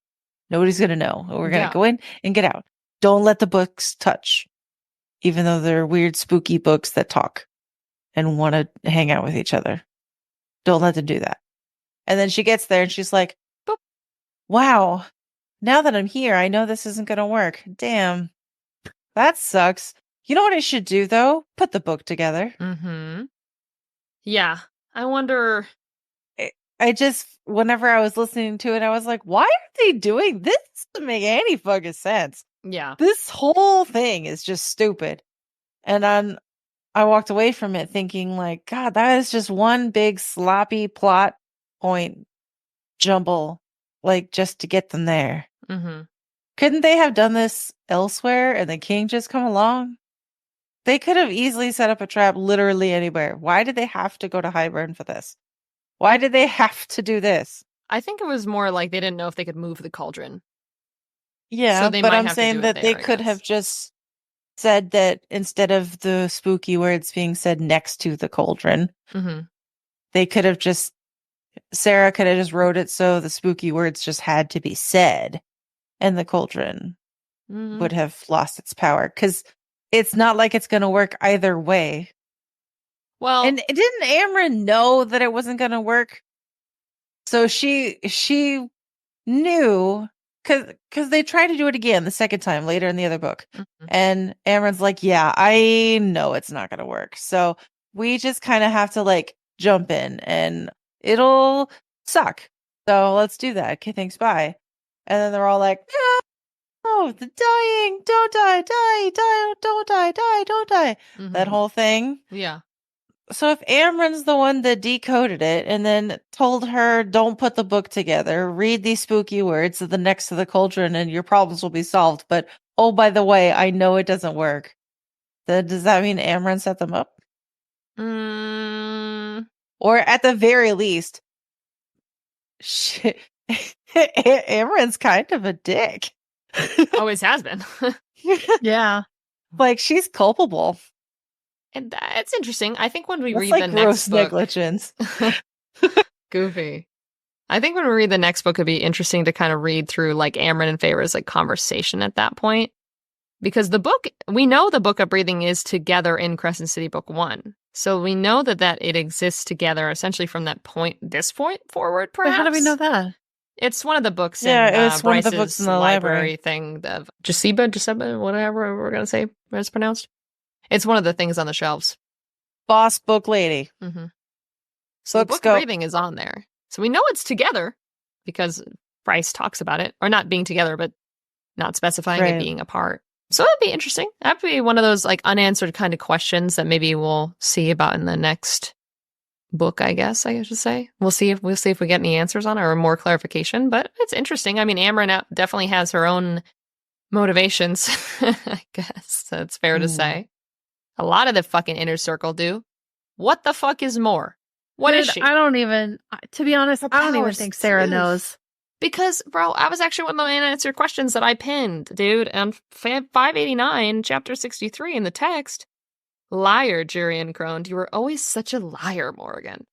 Nobody's going to know. We're going to go in and get out. Don't let the books touch, even though they're weird, spooky books that talk and want to hang out with each other. Don't let them do that. And then she gets there and she's like, boop. Wow, now that I'm here, I know this isn't going to work. Damn, that sucks. You know what I should do, though? Put the book together. Mm-hmm. Yeah, I wonder... whenever I was listening to it, I was like, why are they doing this? Doesn't make any fucking sense. Yeah. This whole thing is just stupid. And I walked away from it thinking like, God, that is just one big sloppy plot point jumble, like just to get them there. Mm-hmm. Couldn't they have done this elsewhere and the king just come along? They could have easily set up a trap literally anywhere. Why did they have to go to Highburn for this? Why did they have to do this? I think it was more like they didn't know if they could move the cauldron. Yeah, so but I'm saying that they could have just said that instead of the spooky words being said next to the cauldron, they could have just, Sarah could have just wrote it so the spooky words just had to be said and the cauldron would have lost its power. Because it's not like it's going to work either way. Well, and didn't Amryn know that it wasn't going to work? So she knew because they tried to do it again the second time later in the other book. And Amryn's like, yeah, I know it's not going to work. So we just kind of have to like jump in and it'll suck. So let's do that. Okay, thanks, bye. And then they're all like, oh, the dying, don't die, don't die. That whole thing. Yeah. if Amren's the one that decoded it and then told her, don't put the book together, read these spooky words to the next to the cauldron and your problems will be solved. But, oh, by the way, I know it doesn't work. Does that mean Amren set them up? Or at the very least, shit, Amren's kind of a dick. Always has been. Yeah. Like, she's culpable. And that's interesting. I think when we That's read like the gross next book, negligence. Goofy. I think when we read the next book, it'd be interesting to kind of read through like Amren and Feyre's like conversation at that point, because we know the Book of Breathing is together in Crescent City Book 1, so we know that it exists together essentially from this point forward. Perhaps. But how do we know that? It's one of the books. Yeah, in, it was one of the Bryce's books in the library thing of Giuseppe, whatever we're gonna say it's pronounced. It's one of the things on the shelves. Boss book lady. Mm-hmm. So the Book of Breathing is on there. So we know it's together because Bryce talks about it. Or not being together, but not specifying it being apart. So that'd be interesting. That'd be one of those like unanswered kind of questions that maybe we'll see about in the next book, I guess I should say. We'll see if we get any answers on it or more clarification. But it's interesting. I mean, Amren definitely has her own motivations, I guess. That's fair to say. A lot of the fucking inner circle do. What the fuck is more? What is she? I don't even, to be honest, I don't even think Sarah knows. Because, bro, I was actually one of the unanswered questions that I pinned, dude. On 589, chapter 63 in the text. Liar, Jurian groaned. You were always such a liar, Morgan.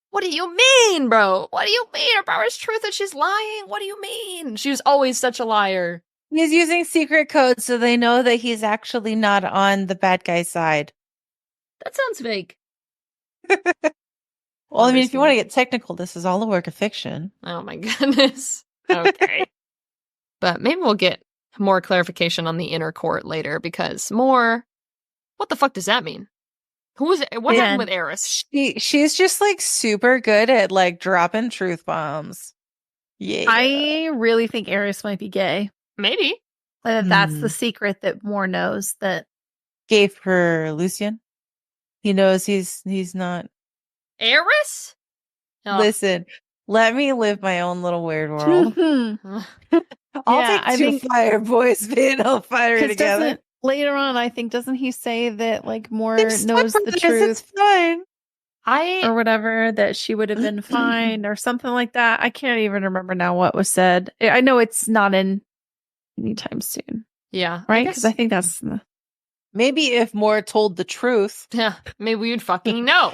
What do you mean, bro? What do you mean? Her power's truth that she's lying? What do you mean? She was always such a liar. He's using secret codes so they know that he's actually not on the bad guy's side. That sounds vague. Well, I mean, if you want to get technical, this is all a work of fiction. Oh my goodness. Okay. But maybe we'll get more clarification on the inner court later, because what the fuck does that mean? What happened with Eris? She's just like super good at like dropping truth bombs. Yeah. I really think Eris might be gay. Maybe. That's the secret that Moore knows that gave her Lucian. He knows he's not. Eris? Oh. Listen, let me live my own little weird world. I'll take two fire boys being on fire together. Later on, I think, doesn't he say that like Moore knows the truth? It's fine. Or whatever, that she would have been fine or something like that. I can't even remember now what was said. I know it's not in anytime soon. Yeah. Right? Because I think that's maybe if Moore told the truth. Yeah. Maybe we'd fucking know.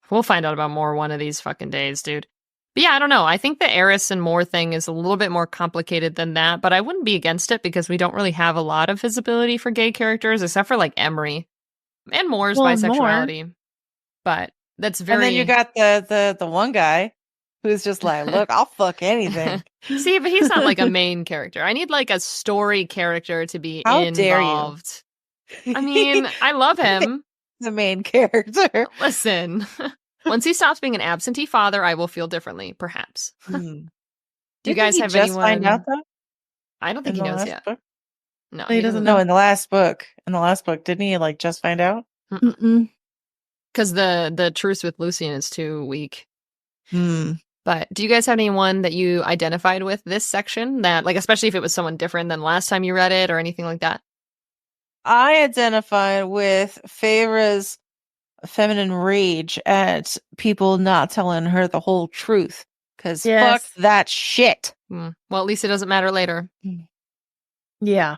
We'll find out about Moore one of these fucking days, dude. But yeah, I don't know. I think the Eris and Moore thing is a little bit more complicated than that, but I wouldn't be against it because we don't really have a lot of visibility for gay characters, except for like Emery and Moore's bisexuality. Moore. But that's very. And then you got the one guy who's just like, look, I'll fuck anything. See, but he's not like a main character. I need like a story character to be How involved. Dare you? I mean, I love him. The main character. Listen. Once he stops being an absentee father, I will feel differently, perhaps. Do you guys have anyone? Find out though? I don't think he knows yet. Book? No, he doesn't know. In the last book, didn't he like just find out? Because the truce with Lucian is too weak. But do you guys have anyone that you identified with this section that, like, especially if it was someone different than last time you read it or anything like that? I identified with Feyre's feminine rage at people not telling her the whole truth. Because fuck that shit. Well, at least it doesn't matter later. Yeah.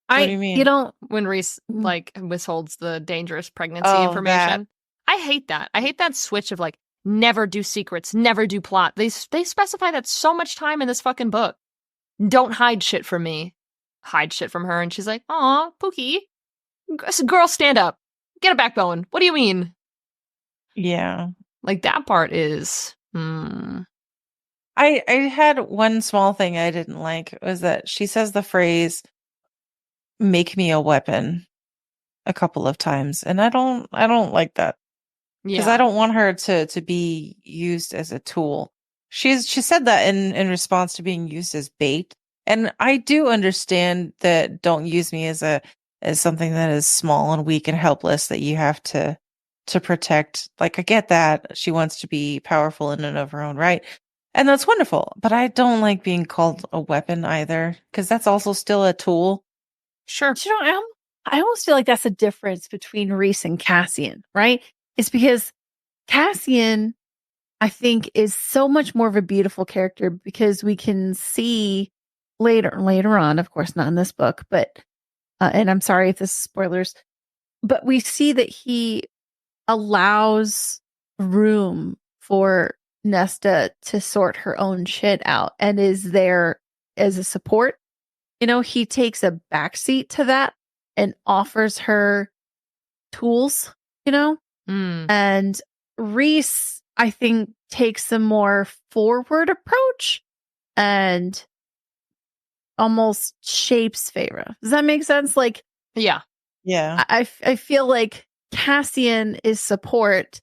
What do you mean? You don't. When Rhys, like, withholds the dangerous pregnancy information. I hate that. I hate that switch of, like, never do secrets, never do plot. They specify that so much time in this fucking book. Don't hide shit from me. Hide shit from her. And she's like, aw, Pookie. Girl, stand up. Get a backbone. What do you mean? Yeah. Like, that part is... I had one small thing I didn't like, was that she says the phrase, make me a weapon, a couple of times. And I don't like that. Because I don't want her to be used as a tool. She said that in response to being used as bait. And I do understand that don't use me as something that is small and weak and helpless that you have to to protect. Like, I get that she wants to be powerful in and of her own right. And that's wonderful. But I don't like being called a weapon either, because that's also still a tool. Sure. But, I almost feel like that's the difference between Rhys and Cassian, right? It's because Cassian, I think, is so much more of a beautiful character because we can see later on, of course, not in this book, but, and I'm sorry if this is spoilers, but we see that he allows room for Nesta to sort her own shit out and is there as a support. He takes a backseat to that and offers her tools, and Rhys, I think, takes a more forward approach and almost shapes Feyre. Does that make sense? Like, yeah. I feel like Cassian is support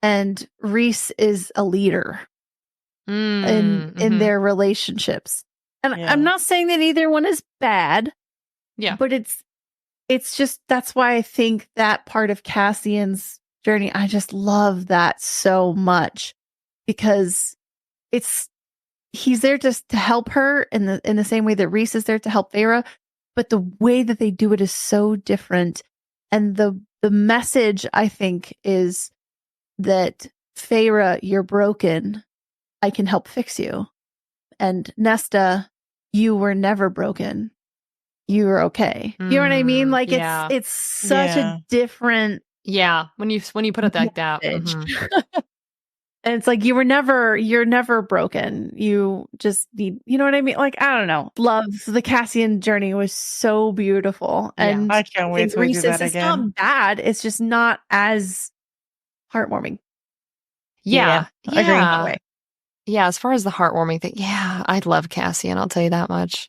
and Rhys is a leader in their relationships. And I'm not saying that either one is bad. Yeah. But it's just, that's why I think that part of Cassian's journey, I just love that so much because he's there just to help her in the same way that Rhys is there to help Feyre, but the way that they do it is so different. And the message, I think, is that Feyre, you're broken. I can help fix you. And Nesta, you were never broken. You were okay. You know what I mean? Like, it's such a different. Yeah. When you put it like that. And it's like, you're never broken. You just need, you know what I mean? Like, I don't know. Love the Cassian journey was so beautiful. And I can't wait to do that again. It's not bad. It's just not as heartwarming. Yeah. I agree that way. Yeah. As far as the heartwarming thing, I love Cassian. I'll tell you that much.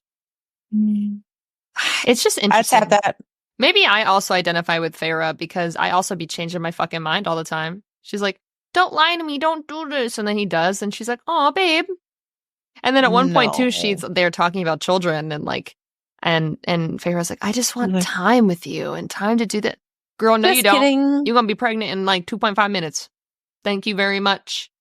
It's just interesting. I'd have that. Maybe I also identify with Feyre because I also be changing my fucking mind all the time. She's like, don't lie to me, don't do this. And then he does. And she's like, oh, babe. And then at one point too, they're talking about children and like, and Feyre's like, I just want time with you and time to do that. Girl, no, you don't. Kidding. You're going to be pregnant in like 2.5 minutes. Thank you very much.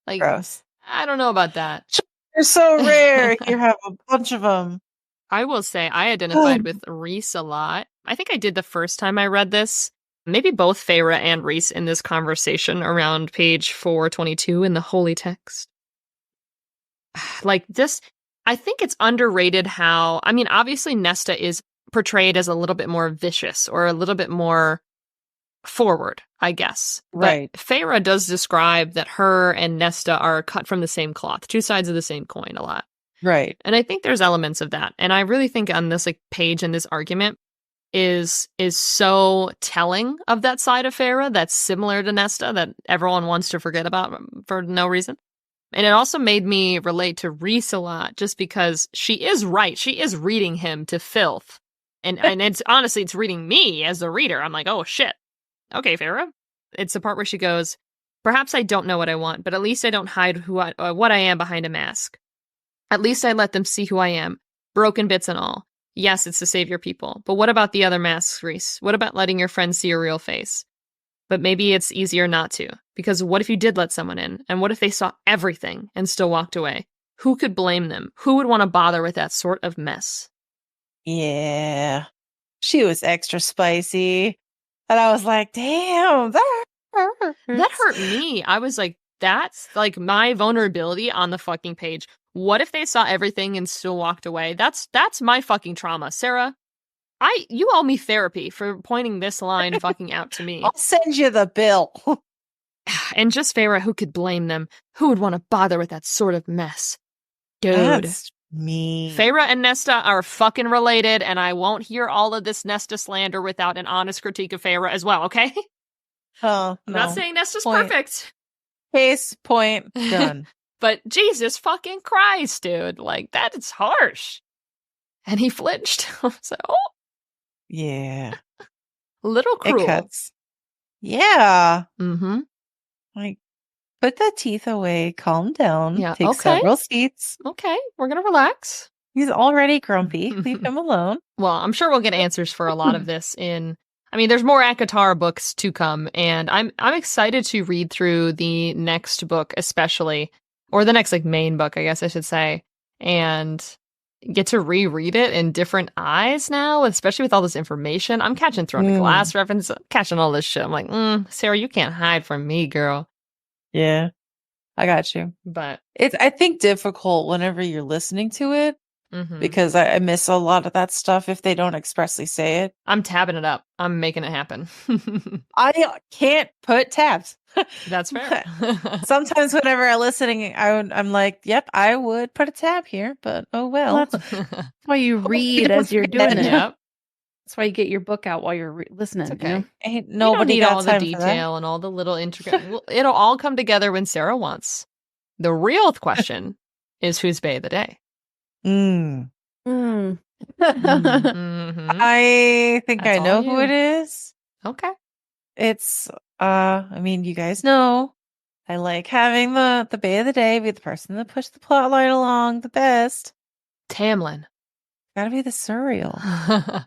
Like, gross. I don't know about that. They're so rare. You have a bunch of them. I will say I identified with Rhys a lot. I think I did the first time I read this. Maybe both Feyre and Rhys in this conversation around page 422 in the Holy Text. Like this, I think it's underrated how, I mean, obviously Nesta is portrayed as a little bit more vicious or a little bit more forward, I guess. Right. But Feyre does describe that her and Nesta are cut from the same cloth, two sides of the same coin a lot. Right. And I think there's elements of that. And I really think on this like page and this argument is so telling of that side of Feyre that's similar to Nesta that everyone wants to forget about for no reason. And it also made me relate to Rhys a lot just because she is right. She is reading him to filth. And it's honestly, it's reading me as the reader. I'm like, oh shit. Okay, Feyre. It's the part where she goes, perhaps I don't know what I want, but at least I don't hide what I am behind a mask. At least I let them see who I am, broken bits and all. Yes, it's to save your people. But what about the other masks, Rhys? What about letting your friends see your real face? But maybe it's easier not to. Because what if you did let someone in? And what if they saw everything and still walked away? Who could blame them? Who would want to bother with that sort of mess? Yeah. She was extra spicy. And I was like, damn, that hurts. That hurt me. I was like, that's like my vulnerability on the fucking page. What if they saw everything and still walked away? That's my fucking trauma. Sarah, you owe me therapy for pointing this line fucking out to me. I'll send you the bill. And just Feyre, who could blame them? Who would want to bother with that sort of mess? Dude. That's me. Feyre and Nesta are fucking related, and I won't hear all of this Nesta slander without an honest critique of Feyre as well, okay? Oh, I'm not saying Nesta's perfect. Case point done. But Jesus fucking Christ, dude. Like, that is harsh. And he flinched. I was like, oh. Yeah. Little cruel. It cuts. Yeah. Mm-hmm. Like, put the teeth away. Calm down. Yeah. Take several seats. Okay. We're going to relax. He's already grumpy. Leave him alone. Well, I'm sure we'll get answers for a lot of this in I mean, there's more ACOTAR books to come, and I'm excited to read through the next book, especially, or the next like main book, I guess I should say, and get to reread it in different eyes now, especially with all this information. I'm catching Throne of Glass reference, I'm catching all this shit. I'm like, Sarah, you can't hide from me, girl. Yeah, I got you. But it's, I think, difficult whenever you're listening to it because I miss a lot of that stuff if they don't expressly say it. I'm tabbing it up. I'm making it happen. I can't put tabs. That's fair. Sometimes whenever I'm listening, I'm like, yep, I would put a tab here, but oh well. That's why you read as you're doing it. Yep. That's why you get your book out while you're listening. It's okay. You know? Ain't You don't nobody need got all the time for that. detail and all the little intricate. It'll all come together when Sarah wants. The real question is who's Bae of the Day? Mm. Mm. Mhm. I think That's I know all who you. it is. Okay. It's I mean, you guys know I like having the Bae of the Day be the person that pushed the plot line along the best. Tamlin. Gotta be the Surreal.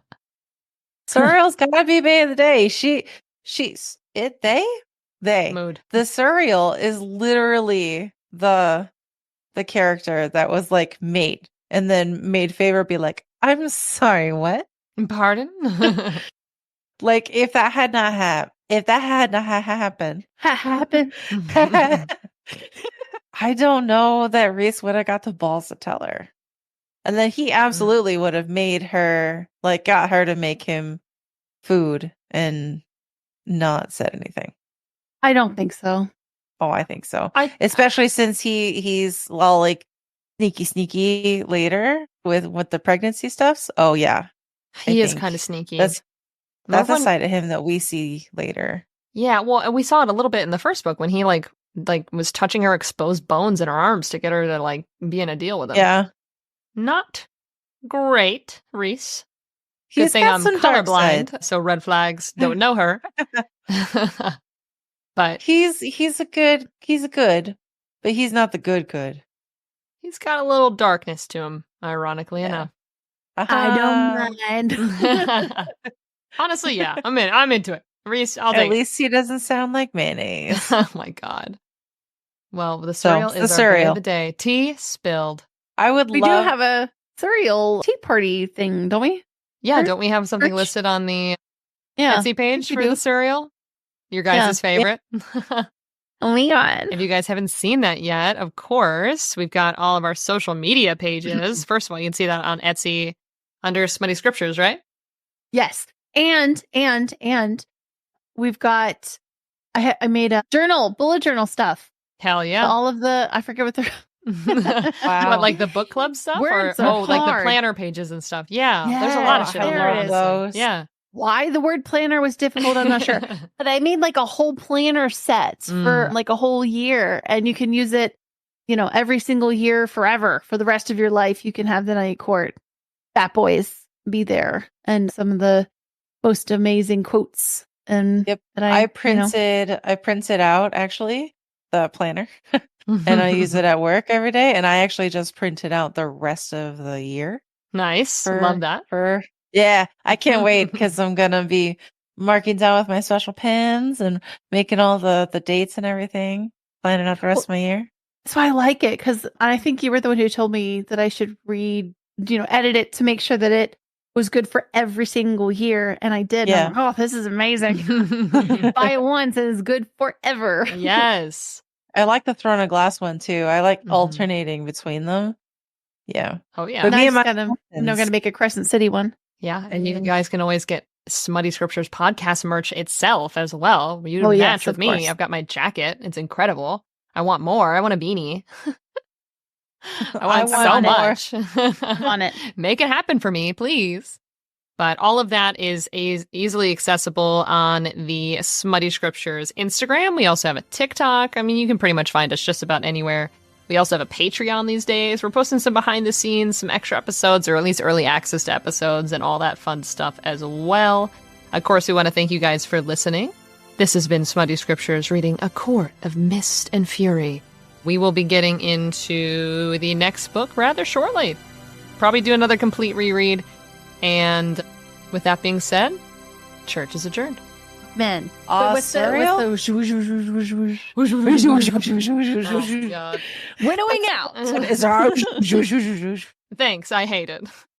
Surreal's gotta be Bae of the Day. She's it they. Mood. The Surreal is literally the character that was like made and then made Favor be like, I'm sorry, what? Pardon? Like if that had not happened, Happened. I don't know that Rhys would have got the balls to tell her. And then he absolutely would have made her, like, got her to make him food and not said anything. I don't think so. Oh, I think so. Especially Especially since he's well, like sneaky later with the pregnancy stuffs. Oh yeah, he I is think kind of sneaky. That's Remember a when- side of him that we see later. Yeah, well, and we saw it a little bit in the first book when he like was touching her exposed bones in her arms to get her to like be in a deal with him. Yeah, Not great, Rhys. Good he's thing got I'm some dark colorblind, side. so red flags don't know her. But He's a good, but he's not the good. he's got a little darkness to him, ironically Yeah. enough. I don't mind. Honestly, yeah, I'm into it. Rhys, I'll At take it. least he doesn't sound like mayonnaise. Oh my god. Well, the So, cereal the is our Bae cereal. of the day. Tea spilled. I would We love. do have a cereal tea party thing, don't we? Yeah, Sure. don't we have something Church. listed on the Yeah. Etsy page we for do. the cereal? Your guys' favorite? Oh my god. If you guys haven't seen that yet, of course, we've got all of our social media pages. First of all, you can see that on Etsy under Smutty Scriptures, right? Yes. And we've got I made a bullet journal stuff. Hell yeah. All of the I forget what they're Wow. What, like the book club stuff? Words or are like the hard. planner pages and stuff. Yeah, there's a lot of Yeah, shit on there there. it honestly. is. Yeah. why the word planner was difficult, I'm not sure. But I made like a whole planner set for like a whole year, and you can use it, every single year forever for the rest of your life. You can have the night court Fat Boys be there, and some of the most amazing quotes. And Yep. that I printed out actually the planner and I use it at work every day. And I actually just printed out the rest of the year. Nice. Love that. Yeah, I can't wait because I'm gonna be marking down with my special pens and making all the dates and everything, planning out the rest of my year. So I like it because I think you were the one who told me that I should edit it to make sure that it was good for every single year. And I did. Yeah. And I'm like, oh, this is amazing. Buy it once and it's good forever. Yes. I like the Throne of Glass one too. I like Mhm. alternating between them. Yeah. Oh, yeah. But me and my I'm going to make a Crescent City one. Yeah. And you guys can always get Smutty Scriptures podcast merch itself as well. You Oh, match yes, with of me. course. I've got my jacket. It's incredible. I want more. I want a beanie. I want so want much. On it. Make it happen for me, please. But all of that is easily accessible on the Smutty Scriptures Instagram. We also have a TikTok. I mean, you can pretty much find us just about anywhere. We also have a Patreon these days. We're posting some behind the scenes, some extra episodes, or at least early access to episodes and all that fun stuff as well. Of course, we want to thank you guys for listening. This has been Smutty Scriptures reading A Court of Mist and Fury. We will be getting into the next book rather shortly. Probably do another complete reread. And with that being said, Church is adjourned. Men. Cereal? Oh, God. Winnowing out. Is our Thanks, I hate it.